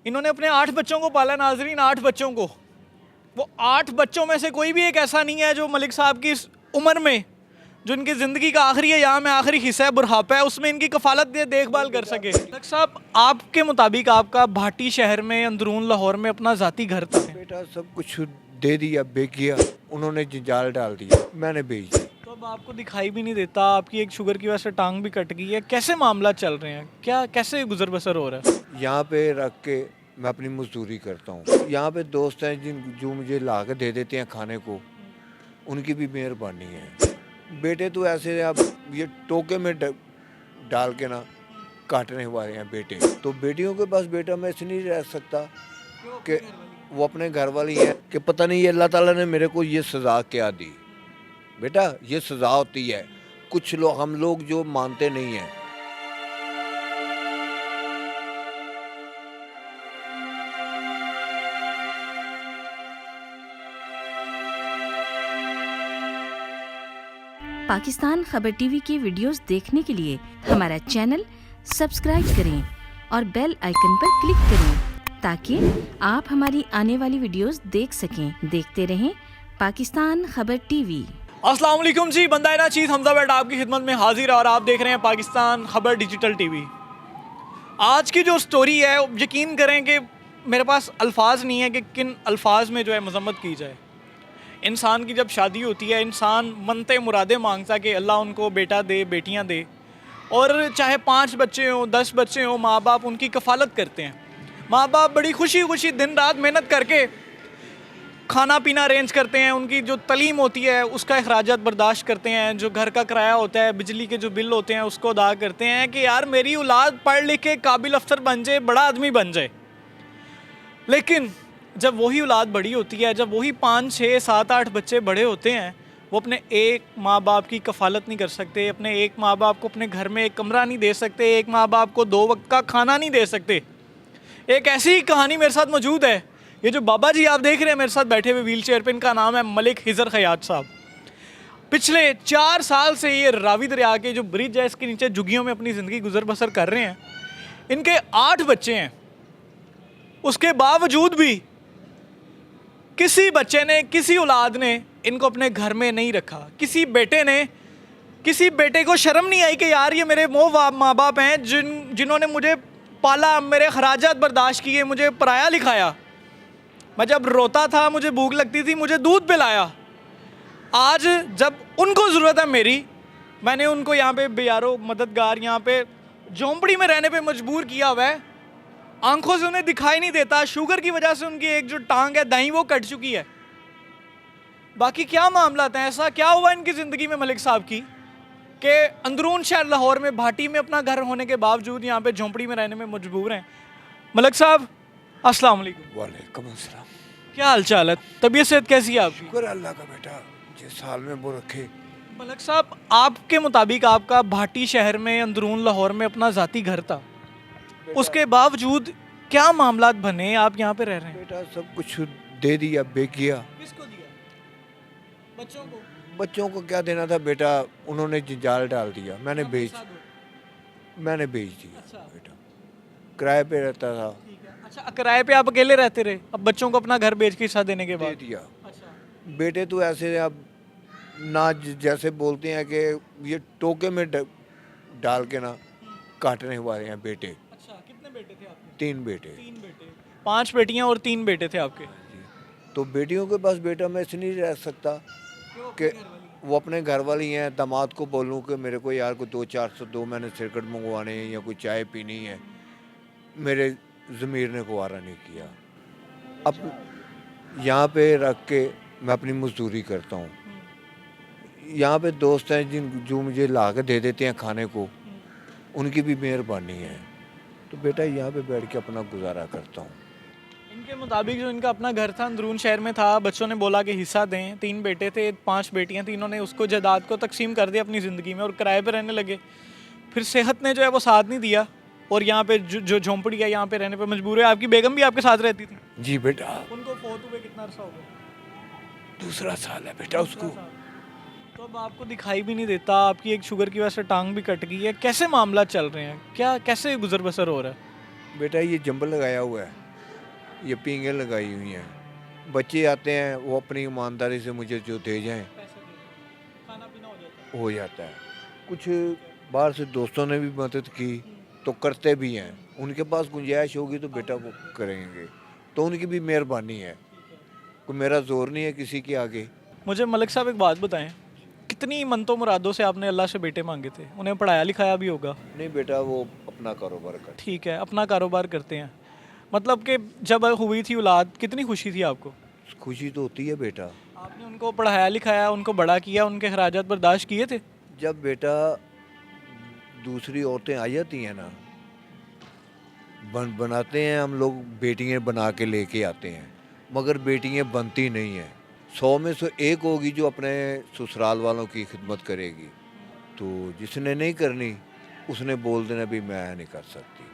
इन्होंने अपने 8 बच्चों को पाला नाजरीन, 8 बच्चों को। वो 8 बच्चों में से कोई भी एक ऐसा नहीं है जो मलिक साहब की इस उम्र में, जो इनकी ज़िंदगी का आखिरी अयाम है, आखिरी हिस्सा है, बुढ़ापा है, उसमें इनकी कफालत देखभाल कर सके। मलिक साहब, आपके मुताबिक आपका भाटी शहर में अंदरून लाहौर में अपना ज़ाती घर था। बेटा सब कुछ दे दिया, बेच गया, उन्होंने जंजाल डाल दिया, मैंने बेच दिया। तो अब आपको दिखाई भी नहीं देता, आपकी एक शुगर की वजह से टांग भी कट गई है, कैसे मामला चल रहे हैं, क्या कैसे गुजर बसर हो रहा है? यहाँ पे रख के मैं अपनी मजदूरी करता हूँ। यहाँ पे दोस्त हैं जो मुझे ला के दे देते हैं खाने को, उनकी भी मेहरबानी है। बेटे तो ऐसे अब ये टोके में डाल के ना काटने वाले हैं बेटे। तो बेटियों के पास बेटा मैं इसलिए नहीं रह सकता कि वो अपने घर वाली हैं कि पता नहीं ये अल्लाह ताला ने मेरे को ये सज़ा क्या दी। बेटा ये सज़ा होती है, कुछ लोग हम लोग जो मानते नहीं हैं। पाकिस्तान खबर टीवी की वीडियोस देखने के लिए हमारा चैनल सब्सक्राइब करें और बेल आइकन पर क्लिक करें ताकि आप हमारी आने वाली वीडियोस देख सकें। देखते रहें पाकिस्तान खबर टीवी। अस्सलाम वालेकुम जी, बंदा नाचीज़ हमजा बैठ आपकी खिदमत में हाजिर है और आप देख रहे हैं पाकिस्तान खबर डिजिटल टीवी। आज की जो स्टोरी है, यकीन करें कि मेरे पास अल्फाज नहीं है कि किन अल्फाज में जो है मजम्मत की जाए। इंसान की जब शादी होती है, इंसान मनते मुरादे मांगता कि अल्लाह उनको बेटा दे, बेटियां दे, और चाहे 5 बच्चे हों, 10 बच्चे हों, माँ बाप उनकी कफ़ालत करते हैं। माँ बाप बड़ी खुशी खुशी दिन रात मेहनत करके खाना पीना अरेंज करते हैं, उनकी जो तलीम होती है उसका अखराजात बर्दाश्त करते हैं, जो घर का किराया होता है, बिजली के जो बिल होते हैं उसको अदा करते हैं कि यार मेरी औलाद पढ़ लिख के काबिल अफसर बन जाए, बड़ा आदमी बन जाए। लेकिन जब वही औलाद बड़ी होती है, जब वही 5, 6, 7, 8 बच्चे बड़े होते हैं, वो अपने एक माँ बाप की कफ़ालत नहीं कर सकते, अपने एक माँ बाप को अपने घर में एक कमरा नहीं दे सकते, एक माँ बाप को 2 वक्त का खाना नहीं दे सकते। एक ऐसी ही कहानी मेरे साथ मौजूद है। ये जो बाबा जी आप देख रहे हैं मेरे साथ बैठे हुए व्हील चेयर पर, इनका नाम है मलिक हिजर खयात साहब। पिछले 4 साल से ये रावी दरिया के जो ब्रिज है इसके नीचे झुग्गियों में अपनी ज़िंदगी गुजर बसर कर रहे हैं। इनके 8 बच्चे हैं, उसके बावजूद भी किसी बच्चे ने, किसी औलाद ने इनको अपने घर में नहीं रखा। किसी बेटे को शर्म नहीं आई कि यार ये मेरे माँ बाप हैं जिन्होंने मुझे पाला, मेरे खराजात बर्दाश्त किए, मुझे पराया लिखाया। मैं जब रोता था, मुझे भूख लगती थी, मुझे दूध पिलाया। आज जब उनको ज़रूरत है मेरी, मैंने उनको यहाँ पे बेयारो मददगार, यहाँ पे झोंपड़ी में रहने पे मजबूर किया हुआ है। आंखों से उन्हें दिखाई नहीं देता, शुगर की वजह से उनकी एक जो टांग है दाईं वो कट चुकी है। बाकी क्या मामला था, ऐसा क्या हुआ इनकी ज़िंदगी में मलिक साहब की कि अंदरून शहर लाहौर में भाटी में अपना घर होने के बावजूद यहाँ पे झोंपड़ी में रहने में मजबूर हैं। मलिक साहब अस्सलाम वालेकुम। वालेकुम अस्सलाम। क्या हाल चाल है, तबीयत सेहत कैसी है आपकी? शुक्र अल्लाह का बेटा, जिस साल में वो रखे। मलिक साहब, आपके मुताबिक आपका भाटी शहर में अंदरून लाहौर में अपना ज़ाती घर था, उसके बावजूद क्या मामलात बने, आप यहाँ पे रह रहे हैं? बेटा सब कुछ दे दिया, बेच गया। किसको दिया? बच्चों को? बच्चों को क्या देना था बेटा, उन्होंने जंजाल डाल दिया, मैंने बेच दिया। अच्छा। बेटा किराए पे रहता था, ठीक है। अच्छा, किराए पे आप अकेले रहते रहे, अब बच्चों को अपना घर बेच के हिस्सा देने के दे बाद? दिया। अच्छा। बेटे तो ऐसे अब ना जैसे बोलते हैं कि ये टोके में डाल के ना काटने वाले हैं बेटे। अच्छा, कितने बेटे थे आपके? 3 बेटे। 3 बेटे। 5 बेटियां और 3 बेटे थे आपके। तो बेटियों के पास बेटा मैं इसलिए नहीं रह सकता कि वो अपने घर वाली हैं। दामाद को बोलूँ कि मेरे को यार को 2-400 दो, मैंने सिरकट मंगवाने हैं या कोई चाय पीनी है, मेरे ज़मीर ने गुवारा नहीं किया। अब यहाँ पे रख के मैं अपनी मजदूरी करता हूँ। यहाँ पे दोस्त हैं जो मुझे ला के दे देते हैं खाने को, उनकी भी मेहरबानी है। तो बेटा यहाँ पे बैठ के अपना गुजारा करता हूँ। इनके मुताबिक जो इनका अपना घर था अंदरून शहर में था, बच्चों ने बोला कि हिस्सा दें। 3 बेटे थे, 5 बेटियां थी, इन्होंने उसको जायदाद को तकसीम कर दिया अपनी ज़िंदगी में और किराए पे रहने लगे। फिर सेहत ने जो है वो साथ नहीं दिया और यहाँ पे जो झोंपड़ी है यहाँ पे रहने पे मजबूर है। आपकी बेगम भी आपके साथ रहती थी? जी बेटा। उनको फौत हुए कितना अर्सा हो गया? 2रा साल है बेटा उसको। तो अब आपको दिखाई भी नहीं देता, आपकी एक शुगर की वजह से टांग भी कट गई है, कैसे मामला चल रहे हैं, क्या कैसे गुजर बसर हो रहा है? बेटा ये जंबल लगाया हुआ है, ये पींगे लगाई हुई हैं। बच्चे आते हैं वो अपनी ईमानदारी से मुझे जो दे जाएं खाना पीना हो जाता है। कुछ बाहर से दोस्तों ने भी मदद की तो करते भी हैं, उनके पास गुंजाइश होगी तो बेटा वो करेंगे, तो उनकी भी मेहरबानी है। कोई मेरा जोर नहीं है किसी के आगे। मुझे मलिक साहब एक बात बताएं, कितनी मनतो मुरादों से आपने अल्लाह से बेटे मांगे थे? उन्हें पढ़ाया लिखाया भी होगा? नहीं बेटा वो अपना कारोबार कर। ठीक है, अपना कारोबार करते हैं। मतलब कि जब हुई थी औलाद कितनी खुशी थी आपको? खुशी तो होती है बेटा। आपने उनको पढ़ाया लिखाया, उनको बड़ा किया, उनके खराजात बर्दाश्त किए थे? जब बेटा दूसरी औरतें आ जाती हैं ना, बनाते हैं हम लोग, बेटियां बना के लेके आते हैं, मगर बेटियां बनती नहीं हैं। 100 में से एक होगी जो अपने ससुराल वालों की खिदमत करेगी, तो जिसने नहीं करनी उसने बोल देना भी मैं नहीं कर सकती,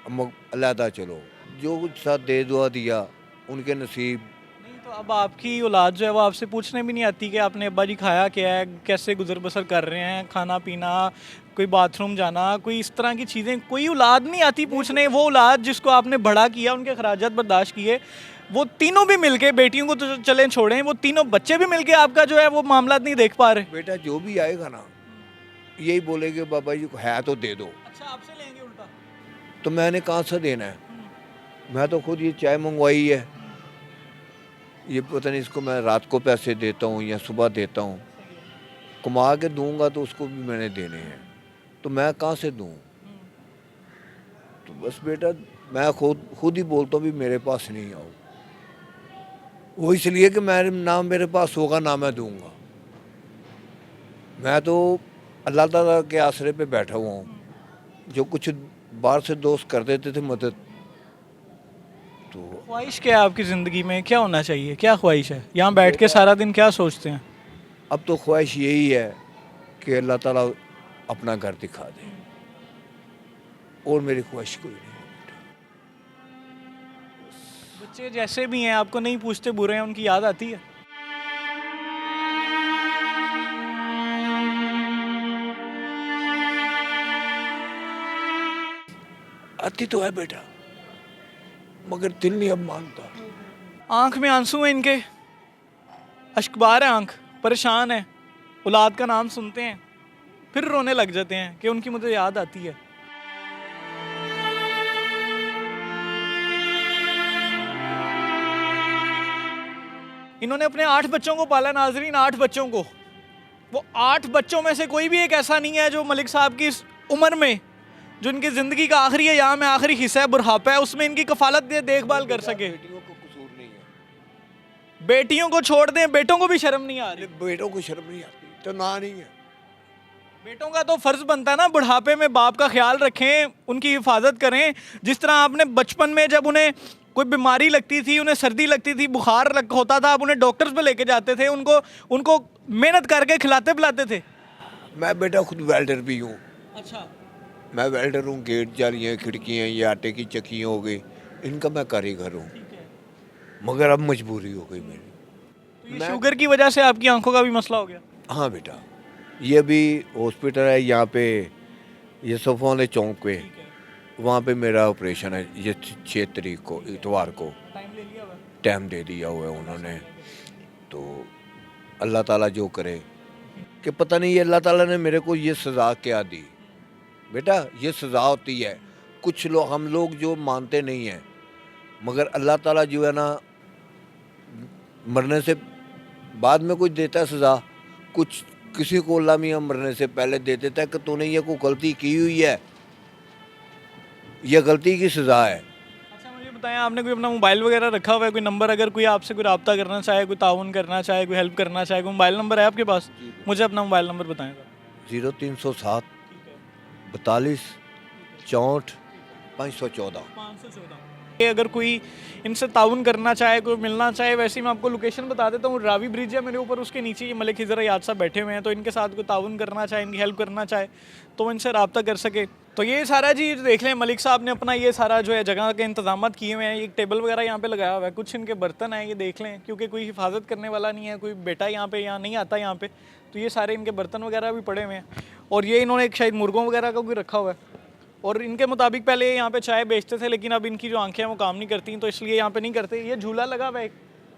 अब अलहदा चलो। जो कुछ साथ दे दुआ दिया उनके नसीब। नहीं तो अब आपकी औलाद जो है वो आपसे पूछने भी नहीं आती कि आपने अब्बा जी खाया क्या है, कैसे गुजर बसर कर रहे हैं, खाना पीना, कोई बाथरूम जाना, कोई इस तरह की चीज़ें कोई औलाद नहीं आती पूछने? वो औलाद जिसको आपने बड़ा किया, उनके खराजात बर्दाश्त किए, वो तीनों भी मिलके, बेटियों को तो चलें छोड़ें, वो तीनों बच्चे भी मिलके आपका जो है वो मामला नहीं देख पा रहे? बेटा जो भी आएगा ना यही बोलेगे बाबा जी को है तो दे दो। अच्छा, आपसे लेंगे उल्टा? तो मैंने कहाँ से देना है? मैं तो खुद ये चाय मंगवाई है, ये पता नहीं इसको मैं रात को पैसे देता हूँ या सुबह देता हूँ, कमा के दूंगा तो उसको भी मैंने देने हैं, तो मैं कहाँ से दूँ? तो बस बेटा मैं खुद ही बोलता हूँ भी मेरे पास नहीं आओ, वो इसलिए कि मेरे ना मेरे पास होगा ना मैं दूंगा। मैं तो अल्लाह ताला के आसरे पे बैठा हुआ हूँ। जो कुछ बाहर से दोस्त कर देते थे मदद, तो ख्वाहिश क्या है आपकी ज़िंदगी में? क्या होना चाहिए? क्या ख्वाहिश है? यहाँ बैठ के सारा दिन क्या सोचते हैं? अब तो ख्वाहिश यही है कि अल्लाह ताला अपना घर दिखा दे, और मेरी ख्वाहिश कोई नहीं है बेटा। बच्चे जैसे भी हैं आपको नहीं पूछते बुरे हैं, उनकी याद आती है? आती तो है बेटा, मगर दिल नहीं अब मानता। आंख में आंसू हैं इनके, अश्कबार है आंख, परेशान है, औलाद का नाम सुनते हैं फिर रोने लग जाते हैं कि उनकी मुझे याद आती है। इन्होंने अपने 8 बच्चों को पाला नाजरीन, 8 बच्चों को। वो 8 बच्चों में से कोई भी एक ऐसा नहीं है जो मलिक साहब की इस उम्र में, जो इनकी ज़िंदगी का आखिरी अयाम है, आखिरी हिस्सा है, बुढ़ापा है, उसमें इनकी कफालत दे देखभाल कर सके। बेटियों को कसूर नहीं है। बेटियों को छोड़ दें, बेटों को भी शर्म नहीं आ रही। बेटों को शर्म नहीं आती तो ना नहीं है। बेटों का तो फ़र्ज़ बनता है ना बुढ़ापे में बाप का ख्याल रखें, उनकी हिफाजत करें। जिस तरह आपने बचपन में जब उन्हें कोई बीमारी लगती थी, उन्हें सर्दी लगती थी, बुखार होता था, आप उन्हें डॉक्टर्स पे लेके जाते थे, उनको मेहनत करके खिलाते पिलाते थे। मैं बेटा खुद वेल्डर भी हूँ। अच्छा, मैं वेल्डर हूँ, गेट जालियाँ, खिड़कियाँ, ये आटे की चक्कियाँ हो गई, इनका मैं कारीगर हूँ, मगर अब मजबूरी हो गई मेरी। तो ये शुगर की वजह से आपकी आंखों का भी मसला हो गया? हाँ बेटा, ये भी हॉस्पिटल है यहाँ पे, ये सफ़ोने चौक पे, वहाँ पे मेरा ऑपरेशन है। ये 6 तारीख को, इतवार को टाइम ले लिया हुआ? टाइम दे दिया हुआ है उन्होंने। तो अल्लाह ताला जो करे, कि पता नहीं ये अल्लाह ताला ने मेरे को ये सज़ा क्या दी। बेटा ये सज़ा होती है, कुछ लोग, हम लोग जो मानते नहीं हैं, मगर अल्लाह ताला जो है ना मरने से बाद में कुछ देता है सज़ा, कुछ किसी को अल्लाह मियाँ मरने से पहले दे देता है कि तूने ये कोई गलती की हुई है, यह गलती की सज़ा है। अच्छा, मुझे बताएं, आपने कोई अपना मोबाइल वगैरह रखा हुआ है? कोई नंबर, अगर कोई आपसे कोई रब्ता करना चाहे, कोई ताउन करना चाहे, कोई हेल्प करना चाहे, कोई मोबाइल नंबर है आपके पास? मुझे अपना मोबाइल नंबर बताएं। 0307 42 64 514। अगर कोई इनसे ताउन करना चाहे, कोई मिलना चाहे, वैसे ही मैं आपको लोकेशन बता देता हूँ। रावी ब्रिज है मेरे ऊपर, उसके नीचे ये मलिक खिज़र याद साहब बैठे हुए हैं, तो इनके साथ कोई ताउन करना चाहे, इनकी हेल्प करना चाहे तो इनसे रब्ता कर सके। तो ये सारा जी देख लें, मलिक साहब ने अपना ये सारा जो है जगह के इंतजाम किए हुए हैं। एक टेबल वगैरह यहाँ पे लगाया हुआ है, कुछ इनके बर्तन हैं, ये देख लें, क्योंकि कोई हिफाजत करने वाला नहीं है, कोई बेटा यहाँ पे यहाँ नहीं आता यहाँ पे, तो ये सारे इनके बर्तन वगैरह भी पड़े हुए हैं। और ये इन्होंने एक शायद मुर्गों वगैरह का कोई रखा हुआ है, और इनके मुताबिक पहले ये यहाँ पे चाय बेचते थे, लेकिन अब इनकी जो आंखें हैं वो काम नहीं करती, तो इसलिए यहाँ पे नहीं करते। ये झूला लगा हुआ है एक,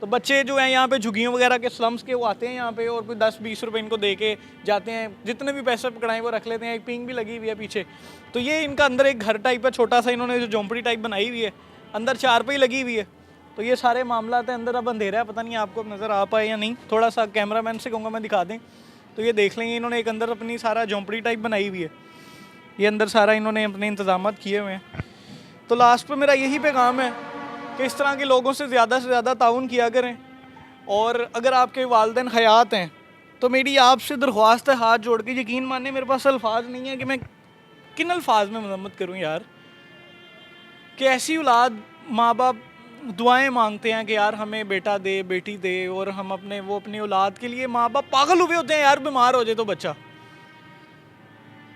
तो बच्चे जो हैं यहाँ पे झुग्गियों वगैरह के स्लम्स के वो आते हैं यहाँ पे, और कोई 10-20 रुपए इनको दे के जाते हैं, जितने भी पैसे पकड़ाएं वो रख लेते हैं। एक पिंग भी लगी हुई है पीछे। तो ये इनका अंदर एक घर टाइप है छोटा सा, इन्होंने जो झोंपड़ी टाइप बनाई हुई है, अंदर चारपाई लगी हुई है। तो ये सारे मामला है अंदर। अब अंधेरा है, पता नहीं आपको नज़र आ पाए या नहीं, थोड़ा सा कैमरामैन से कहूँगा मैं दिखा दें तो ये देख लेंगे। इन्होंने एक अंदर अपनी सारा झोंपड़ी टाइप बनाई हुई है, ये अंदर सारा इन्होंने अपने इंतजाम किए हुए हैं। तो लास्ट पे मेरा यही पैगाम है कि इस तरह के लोगों से ज़्यादा ताउन किया करें, और अगर आपके वालिदैन हयात हैं तो मेरी आपसे दरख्वास्त है, हाथ जोड़ के, यकीन माने मेरे पास अल्फाज नहीं है कि मैं किन अल्फाज में मजम्मत करूं यार, कि ऐसी औलाद, माँ बाप दुआएं मांगते हैं कि यार हमें बेटा दे, बेटी दे, और हम अपनी औलाद के लिए, माँ बाप पागल हुए होते हैं यार, बीमार हो जाए तो बच्चा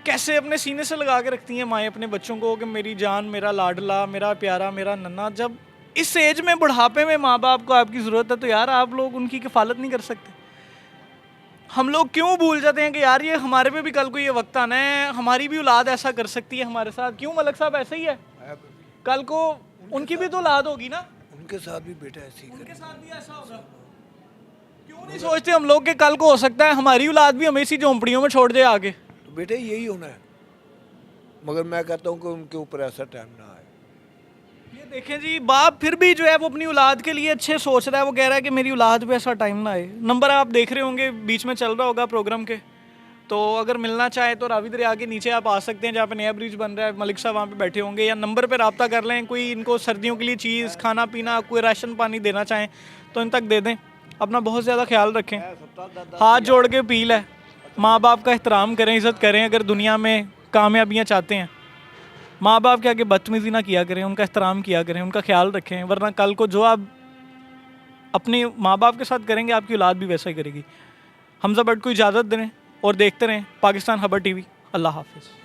कैसे अपने सीने से लगा के रखती हैं माएँ अपने बच्चों को कि मेरी जान, मेरा लाडला, मेरा प्यारा, मेरा नन्ना। जब इस एज में, बुढ़ापे में माँ बाप को आपकी ज़रूरत है, तो यार आप लोग उनकी किफ़ालत नहीं कर सकते। हम लोग क्यों भूल जाते हैं कि यार ये हमारे पे भी कल को ये वक्त आना है, हमारी भी औलाद ऐसा कर सकती है हमारे साथ। क्यों मलक साहब, ऐसा ही है, कल को उनकी भी तो औलाद होगी ना, उनके साथ भी बेटा ऐसे ही उनके साथ भी ऐसा होगा। क्यों नहीं सोचते हम लोग कि कल को हो सकता है हमारी औलाद भी हमें इसी झोंपड़ियों में छोड़ दे आगे। तो बेटे यही होना है, मगर मैं कहता हूँ कि उनके ऊपर ऐसा टाइम ना आए। ये देखें जी, बाप फिर भी जो है वो अपनी औलाद के लिए अच्छे सोच रहा है, वो कह रहा है कि मेरी औलाद पे ऐसा टाइम ना आए। नंबर आप देख रहे होंगे बीच में चल रहा होगा प्रोग्राम के, तो अगर मिलना चाहे तो रावी दरिया के नीचे आप आ सकते हैं, जहाँ पे नया ब्रिज बन रहा है, मलिक साहब वहाँ पे बैठे होंगे, या नंबर पे रब्ता कर लें। कोई इनको सर्दियों के लिए चीज़, खाना पीना, कोई राशन पानी देना चाहें तो इन तक दे दें। अपना बहुत ज़्यादा ख्याल रखें, हाथ जोड़ के अपील है, माँ बाप का एहतराम करें, इज़्ज़त करें। अगर दुनिया में कामयाबियाँ चाहते हैं, माँ बाप के आगे बदतमीज़ी ना किया करें, उनका एहतराम किया करें, उनका ख्याल रखें, वरना कल को जो आप अपने माँ बाप के साथ करेंगे आपकी औलाद भी वैसा ही करेगी। हमजा बट को इजाज़त दें और देखते रहें पाकिस्तान खबर टीवी। अल्लाह हाफिज़।